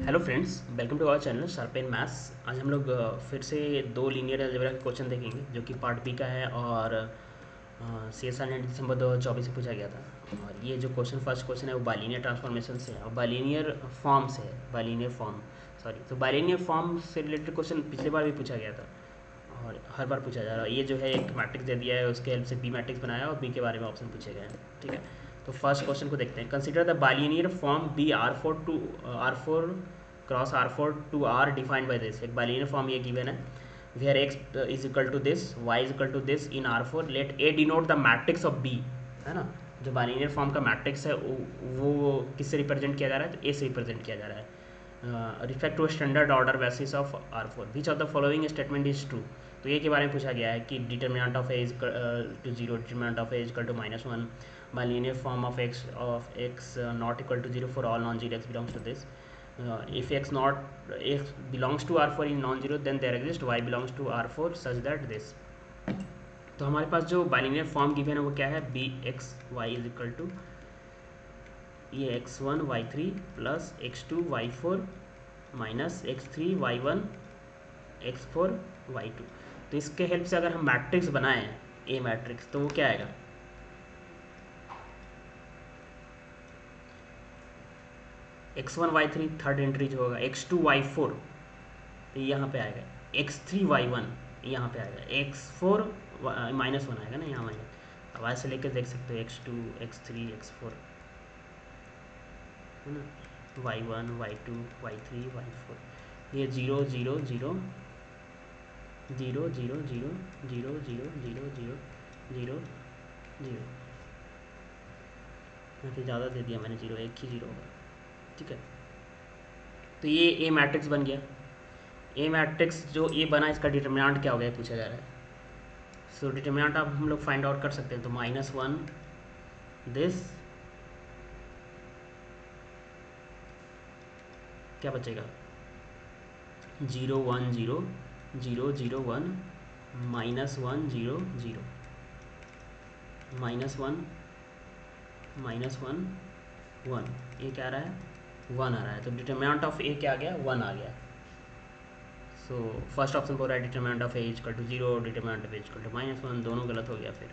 Hello friends, welcome to our channel sharpen maths. आज हम लोग फिर से दो लीनियर अलजेब्रा के क्वेश्चन देखेंगे जो कि पार्ट बी का है और सी एस आर नेट दिसंबर 2024 से पूछा गया था। और ये जो फर्स्ट क्वेश्चन है वो बाइलिनियर ट्रांसफॉर्मेशन से है और बाइलिनियर फॉर्म से है। बाइलिनियर फॉर्म तो बाइलिनियर फॉर्म से रिलेटेड क्वेश्चन पिछले बार भी पूछा गया था और हर बार पूछा जा रहा है। ये जो है एक मैट्रिक्स दे दिया है, उसके हेल्प से बी मैट्रिक्स बनाया और बी के बारे में ऑप्शन पूछे गए हैं। ठीक है, तो फर्स्ट क्वेश्चन को देखते हैं। Consider the bilinear form B R four cross R four to R defined by this. एक बाइलिनियर फॉर्म ये गिवन है, where X is equal to this, Y is equal to this in R four, let A denote the matrix of B. है ना, जो bilinear form का matrix है वो किससे रिप्रेजेंट किया जा रहा है? तो ए से रिप्रेजेंट किया जा रहा है। Respect to standard order basis of R four, which of the following statement is true. तो ये के बारे में पूछा गया है कि determinant of A is to zero, determinant of A is equal to -1, bilinear form of x not equal to zero for all non zero x belongs to this. If x belongs to R4 in non-zero, then there exists y belongs to R4 such that this। तो हमारे पास जो bilinear form given है वो क्या है? B X Y is equal to ये x1 y3 plus x2 y4 minus x3 y1 x4 y2। तो इसके हेल्प से अगर हम मैट्रिक्स बनाएं ए मैट्रिक्स, तो वो क्या आएगा? x1 y3 थर्ड एंट्री जो होगा, x2 y4 यहाँ पे आएगा, x3 y1 यहाँ पे आएगा, x4 -1 आएगा ना यहाँ माइनस। अब ऐसे लेकर देख सकते हो x2 x3 x4 है ना, y1 y2 y3 y4। ये 0 0 0 0 0 0 0 0 0 0 0 0। यहाँ पे ज़्यादा दे दिया मैंने, जीरो एक ही जीरो होगा। ठीक है, तो ये ए मैट्रिक्स बन गया। ए मैट्रिक्स जो ए बना, इसका डिटर्मिनेंट क्या हो गया पूछा जा रहा है। सो डिटर्मिनेंट आप हम लोग फाइंड आउट कर सकते हैं। तो -1 दिस, क्या बचेगा? 0 1 0 0 0 1 -1 0 0 -1 -1 1। ये क्या आ रहा है? 1 आ रहा है। तो डिटर्मिनेंट ऑफ ए क्या आ गया? 1 आ गया। सो फर्स्ट ऑप्शन बोल रहा है determinant of A equal to 0, determinant of A equal to -1, दोनों गलत हो गया। फिर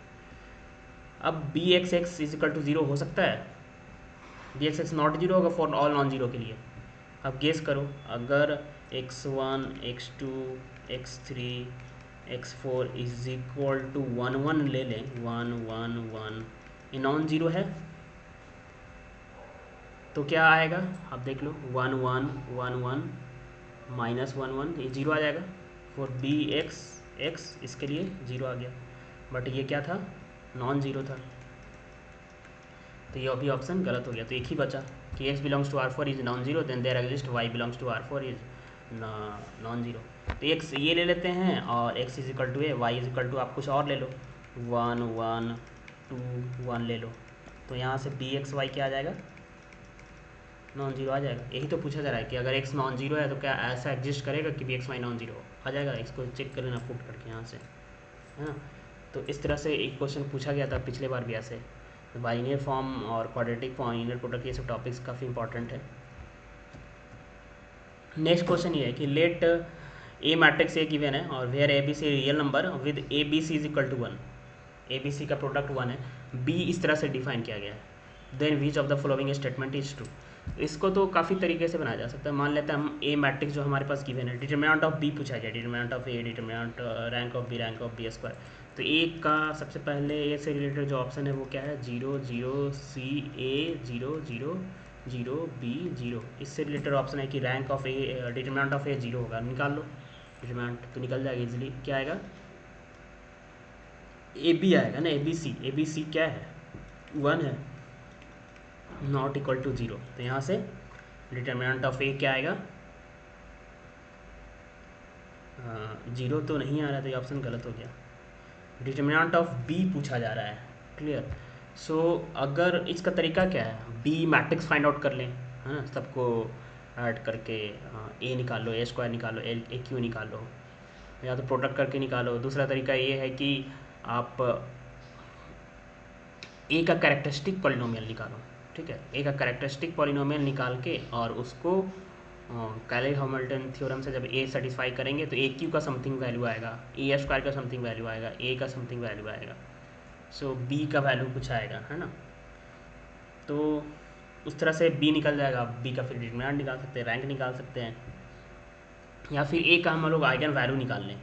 अब B X X is equal to 0 हो सकता है? बी एक्स एक्स नॉट 0 होगा फॉर ऑल नॉन जीरो के लिए। अब गेस करो, अगर x1 x2 x3 x4 is equal to 1 1 ले लें, 1 1 1, ये नॉन जीरो है तो क्या आएगा? आप देख लो, 1 1 1 1 -1 1, ये जीरो आ जाएगा। फॉर बी एक्स एक्स इसके लिए जीरो आ गया, बट ये क्या था? नॉन जीरो था। तो ये अभी ऑप्शन गलत हो गया। तो एक ही बचा कि x belongs to R4 is non zero, then there exist y belongs to R4 is non zero. तो x ये ले लेते हैं और x is equal to A, y is equal to आप कुछ और ले लो, 1 1 2 1 ले लो। तो यहाँ से बी एक्स वाई क्या आ जाएगा? नॉन जीरो आ जाएगा। यही तो पूछा जा रहा है कि अगर x नॉन जीरो है तो क्या ऐसा एग्जिस्ट करेगा कि B X Y non zero आ जाएगा? इसको चेक कर लेना पुट करके यहाँ से, है ना। तो इस तरह से एक क्वेश्चन पूछा गया था पिछले बार भी ऐसे। तो बाइलिनियर फॉर्म और क्वाड्रेटिक फॉर्म, लीनियर प्रोडक्ट, ये सब टॉपिक्स काफ़ी इंपॉर्टेंट है। नेक्स्ट क्वेश्चन ये है कि let A matrix A given है और where A B C real number with A B C is equal to 1। A B C का प्रोडक्ट 1 है, बी इस तरह से डिफाइन किया गया है। Then which of the following statement is true. इसको तो काफ़ी तरीके से बनाया जा सकता है। मान लेते हैं हम ए मैट्रिक्स जो हमारे पास गिवन है, डिटर्मिनेंट ऑफ बी पूछा गया, determinant of A, determinant rank of B square. तो ए का सबसे पहले ए से रिलेटेड जो ऑप्शन है वो क्या है? 0 0 सी ए 0 0 0 बी 0। इससे रिलेटेड ऑप्शन है कि rank of A, determinant of A 0 होगा। निकाल लो डिटर्मिनेंट, तो निकल जाएगा इजीली। क्या आएगा? ए बी आएगा ना, ए बी सी क्या है? 1 है, नॉट इक्वल टू 0। तो यहाँ से डिटर्मिनेंट ऑफ ए क्या आएगा? 0 तो नहीं आ रहा, तो ये ऑप्शन गलत हो गया। डिटर्मिनेंट ऑफ बी पूछा जा रहा है। क्लियर। सो अगर इसका तरीका क्या है, बी मैट्रिक्स फाइंड आउट कर लें, है ना, सबको ऐड करके ए निकाल लो, ए स्क्वायर निकालो, ए क्यू निकालो, या तो प्रोडक्ट करके निकालो। दूसरा तरीका ये है कि आप ए का कैरेक्टरिस्टिक पॉलिनोमियल निकालो। ठीक है, ए का कैरेक्टरिस्टिक पॉलिनोमियल निकाल के और उसको कैले हैमिल्टन थ्योरम से जब ए सेटिस्फाई करेंगे तो ए क्यू का समथिंग वैल्यू आएगा, ए स्क्वायर का समथिंग वैल्यू आएगा, ए का समथिंग वैल्यू आएगा, सो बी का वैल्यू कुछ आएगा, है ना। तो उस तरह से बी निकल जाएगा, बी का फिर डिटरमिनेंट निकाल सकते हैं, रैंक निकाल सकते हैं, या फिर ए का हम लोग आइगन वैल्यू निकाल लें।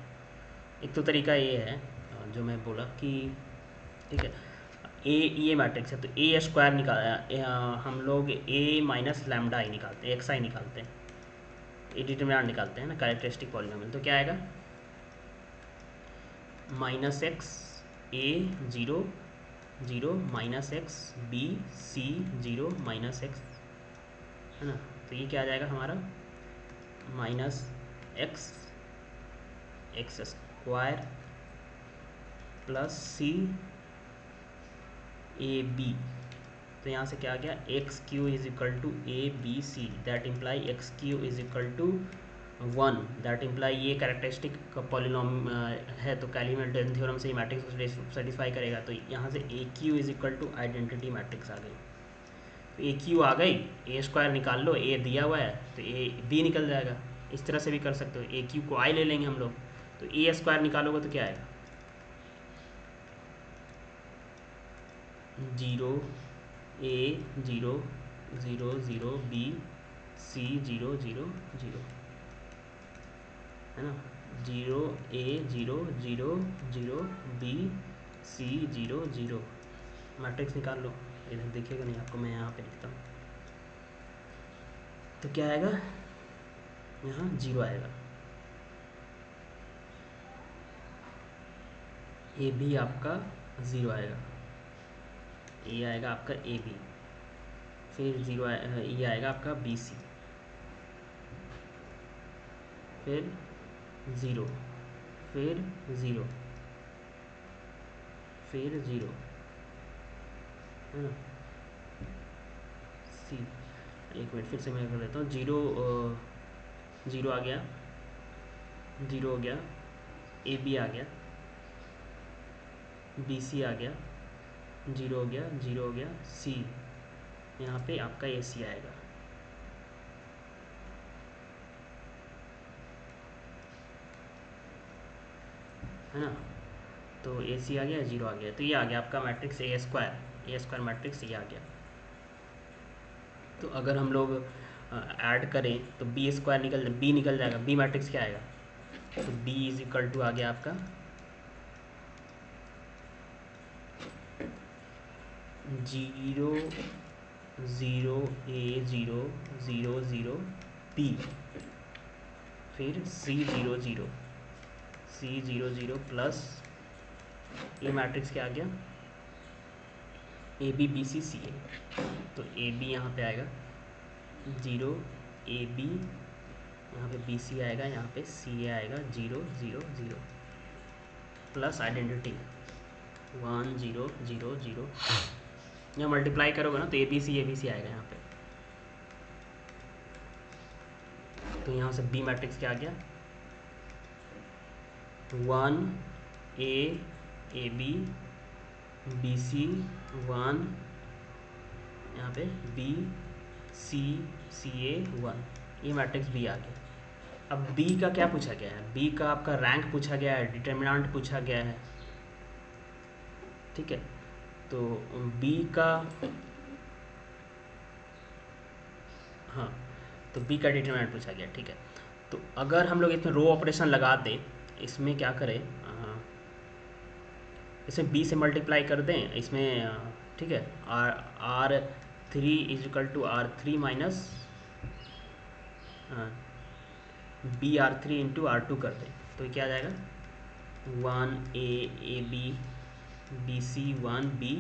एक तो तरीका ये है जो मैं बोला कि ठीक है, ये मैट्रिक्स है तो ए स्क्वायर हम लोग ए माइनस लैम्डा आई निकालते हैं, एक्स आई निकालते हैं, ये डिटरमिनेंट निकालते हैं ना कैरेक्टरिस्टिक पॉलिनोमियल। तो क्या आएगा, minus X A zero zero minus X B C zero minus X, है ना। तो ये क्या आ जाएगा हमारा, minus X X square plus C A B. तो यहाँ से क्या आ गया, X Q is equal to A B C, that imply X Q is equal to 1, that imply ये कैरेक्टरिस्टिक पॉलिनॉम है तो कैली हैमिल्टन थ्योरम से ये मैट्रिक्स को सेटिस्फाई करेगा। तो यहाँ से A Q is equal to identity matrix आ गई। तो ए क्यू आ गई, ए स्क्वायर निकाल लो, ए दिया हुआ है तो ए बी निकल जाएगा। इस तरह से भी कर सकते हो, ए क्यू को आई ले लेंगे हम लोग, तो ए स्क्वायर निकालोगे तो क्या आएगा, zero A zero zero zero B C zero zero zero, है ना, zero A zero zero zero B C zero zero. Matrix निकाल लो, इधर देखिएगा नहीं आपको, मैं यहाँ पे लिखता हूँ। तो क्या आएगा, यहाँ जीरो आएगा, ए भी आपका ज़ीरो आएगा, ये आएगा आपका ए बी, फिर ज़ीरो ये आएगा आपका बी सी, फिर ज़ीरो, फिर ज़ीरो, फिर ज़ीरो, है ना, सी। एक मिनट फिर से मैं कर देता हूँ, जीरो ज़ीरो आ गया, ज़ीरो हो गया, ए बी आ गया, बी सी आ गया, जीरो हो गया, जीरो हो गया, सी, यहाँ पे आपका ए सी आएगा, है ना। तो ए सी आ गया, जीरो आ गया, तो ये आ गया आपका मैट्रिक्स ए स्क्वायर मैट्रिक्स ये आ गया। तो अगर हम लोग ऐड करें तो बी स्क्वायर बी निकल जाएगा, बी मैट्रिक्स क्या आएगा, तो बी इज इक्वल टू आ गया आपका जीरो ज़ीरो ए ज़ीरो ज़ीरो ज़ीरो बी, फिर सी जीरो ज़ीरो प्लस ये मैट्रिक्स क्या आ गया, ए बी बी सी सी ए। तो ए बी यहाँ पे आएगा जीरो, ए बी यहाँ पे बी सी आएगा, यहाँ पे सी ए आएगा, zero zero zero plus identity 1 0 0 0, यहाँ मल्टीप्लाई करोगे ना तो ए बी सी आएगा यहाँ पे। तो यहाँ से बी मैट्रिक्स क्या आ गया, 1 ए बी बी सी 1, यहाँ पे बी सी ए 1, ये मैट्रिक्स बी आ गया। अब बी का क्या पूछा गया है, बी का आपका रैंक पूछा गया है, डिटर्मिनेंट पूछा गया है, ठीक है। तो बी का, हाँ, तो बी का डिटरमिनेंट पूछा गया, ठीक है। तो अगर हम लोग इसमें रो ऑपरेशन लगा दें, इसमें क्या करें, इसमें बी से मल्टीप्लाई कर दें इसमें, ठीक है, R three is equal to R three minus B R three into R two कर दें, तो क्या आ जाएगा, 1 A B B C 1 B,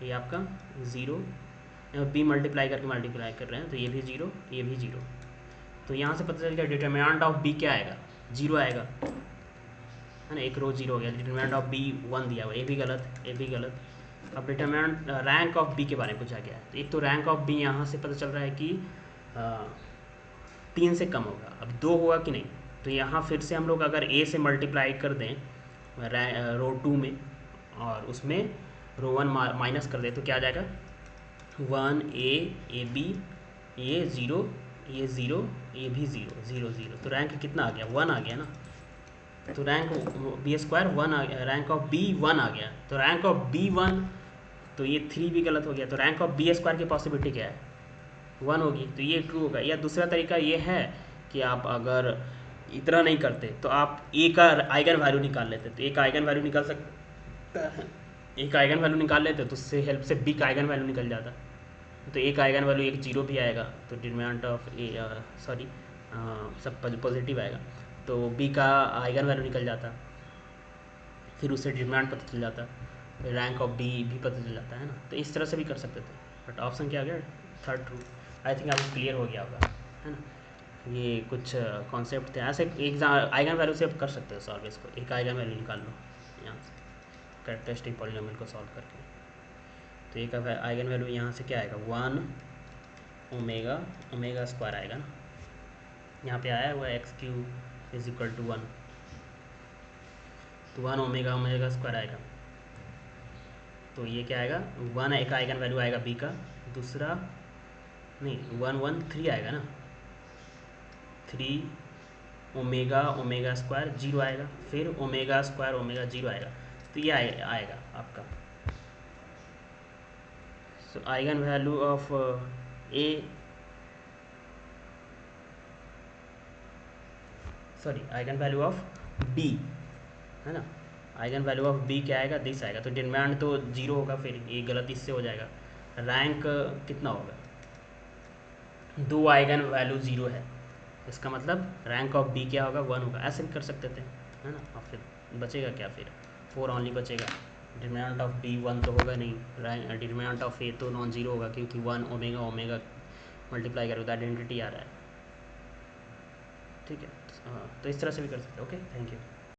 ये आपका ज़ीरो, बी मल्टीप्लाई कर रहे हैं तो ये भी ज़ीरो, ये भी ज़ीरो। तो यहाँ से पता चल गया डिटरमिनेंट ऑफ बी क्या आएगा, जीरो आएगा, है ना, एक रो जीरो हो गया। डिटरमिनेंट ऑफ बी 1 दिया हुआ, ये भी गलत, ये भी गलत। अब डिटरमिनेंट रैंक ऑफ बी के बारे में पूछा गया है, तो एक तो रैंक ऑफ बी यहाँ से पता चल रहा है कि 3 से कम होगा, अब 2 होगा कि नहीं। तो यहाँ फिर से हम लोग अगर ए से मल्टीप्लाई कर दें रो 2 में और उसमें रो 1 माइनस कर दें तो क्या आ जाएगा, 1 ए बी, ये 0 ये ज़ीरो, ये भी ज़ीरो, ज़ीरो ज़ीरो, तो रैंक कितना आ गया, वन आ गया ना। तो रैंक बी स्क्वायर वन आ गया, रैंक ऑफ बी वन आ गया, तो रैंक ऑफ बी वन, तो ये थ्री भी गलत हो गया। तो रैंक ऑफ बी स्क्वायर की पॉसिबिलिटी क्या है, वन होगी, तो ये ट्रू होगा। या दूसरा तरीका ये है कि आप अगर इतना नहीं करते तो आप ए का आइगन वैल्यू निकाल लेते, तो एक आइगन वैल्यू निकाल सकते हैं, एक आइगन वैल्यू निकाल लेते तो उससे हेल्प से बी का आइगन वैल्यू निकल जाता। तो एक आइगन वैल्यू एक जीरो भी आएगा, तो डिटरमिनेंट ऑफ ए, सॉरी, सब पॉजिटिव आएगा, तो बी का आइगन वैल्यू निकल जाता, फिर उससे डिटरमिनेंट पता चल जाता, रैंक ऑफ बी भी पता चल जाता है ना। तो इस तरह से भी कर सकते थे, बट ऑप्शन क्या आ गया, थर्ड ट्रू। आई थिंक आपको क्लियर हो गया होगा, है ना। ये कुछ कॉन्सेप्ट थे ऐसे, एक आइगन वैल्यू से आप कर सकते हो सॉल्व इसको, एक आइगन वैल्यू निकाल लो यहाँ से कैरेक्टरिस्टिक पॉलिनोमियल को सॉल्व करके। तो एक आइगन वैल्यू यहाँ से क्या आएगा, वन ओमेगा ओमेगा स्क्वायर आएगा ना, यहाँ पे आया हुआ X Q is equal to one, तो वन ओमेगा ओमेगा स्क्वायर आएगा। तो ये क्या आएगा, वन एक आइगन वैल्यू आएगा बी का, दूसरा नहीं वन वन थ्री आएगा ना, three omega omega square zero आएगा, फिर ओमेगा स्क्वायर ओमेगा जीरो आएगा, तो ये आएगा आपका। So eigenvalue of A, sorry eigenvalue of B, है ना, आइगन वैल्यू ऑफ बी क्या आएगा, दिस आएगा, तो डिटरमिनेंट तो जीरो होगा, फिर ये गलत इससे हो जाएगा। रैंक कितना होगा, दो आइगन वैल्यू जीरो है, इसका मतलब रैंक ऑफ बी क्या होगा, वन होगा। ऐसे भी कर सकते थे, है ना। और फिर बचेगा क्या, फिर फोर ओनली बचेगा। डिटरमिनेंट ऑफ बी वन तो होगा नहीं, डिटरमिनेंट ऑफ ए तो नॉन जीरो होगा, क्योंकि वन ओमेगा ओमेगा मल्टीप्लाई करो तो आइडेंटिटी आ रहा है, ठीक है। तो इस तरह से भी कर सकते हैं। Okay, thank you.